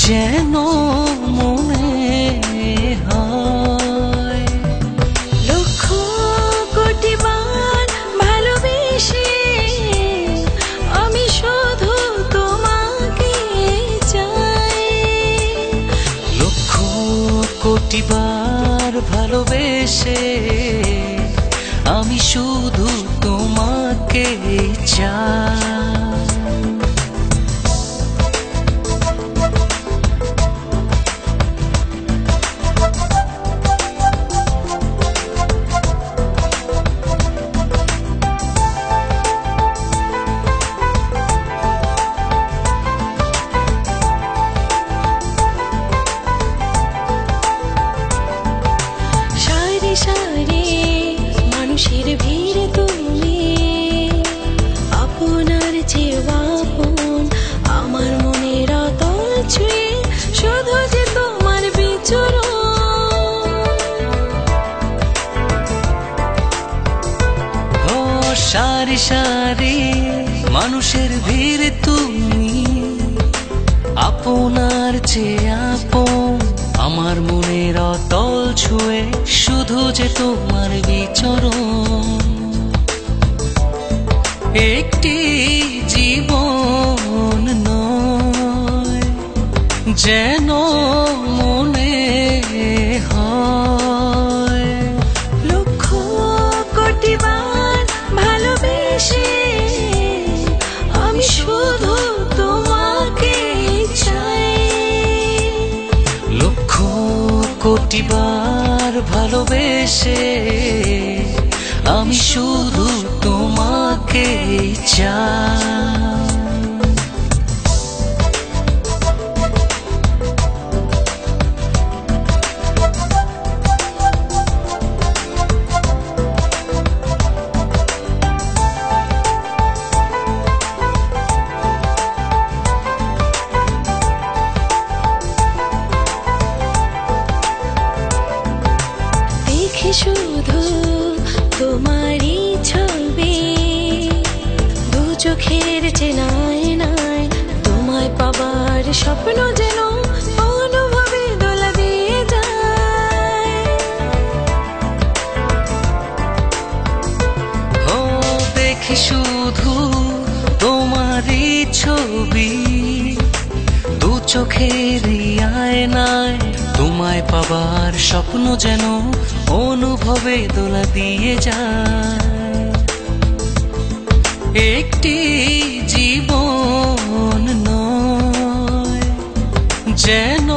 যেন মনে হয়। লক্ষ কোটি বার ভালোবেসে আমি শুধু তোমাকে চাই। লক্ষ কোটি বার ভালোবেসে আমি শুধু তোমাকে চাই। মানুষের ভিড়ে তুমি আপনার চেয়ে আপন, আমার মনের অতল ছুঁয়ে শুধু যে তোমার বিচরণ। ও সারি সারি মানুষের ভিড়ে তুমি আপনার চেয়ে আপন, আমার মনের অতল ছুঁয়ে শুধু যে তোমার বিচরণ। একটি জীবন নয় যেন মনে হয়। লক্ষ কোটি বার ভালোবেসে আমি শুধু তোমাকে চাই। লক্ষ কোটি বার ভালোবেসে আমি শুধু তোমাকে চাই। শুধু তোমারই ছবি দু চোখের চেনায় নাই, তোমায় পাবার স্বপ্ন যেন অনুভবে দোলা দিয়ে যায়। ও দেখি শুধু তোমারই ছবি দু চোখের আয়নায়, তোমায় পাবার স্বপ্ন যেন অনুভবে দোলা দিয়ে যায়। একটি জীবন নয় যেন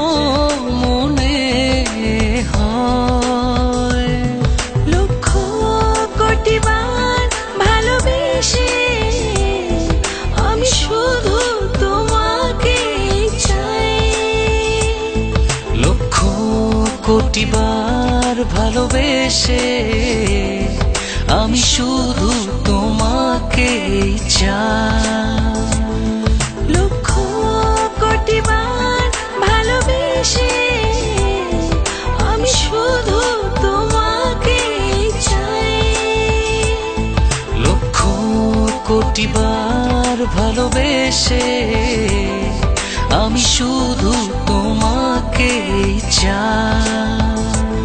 মনে হয়। লক্ষ কোটি বার ভালোবেসে আমি শুধু তোমাকে চাই। লক্ষ কোটি বার ভালোবেসে আমি শুধু তোমাকে চাই। লক্ষ কোটি বার ভালোবেসে আমি শুধু তোমাকে চাই। লক্ষ কোটি বার ভালোবেসে আমি শুধু তোমাকে চাই।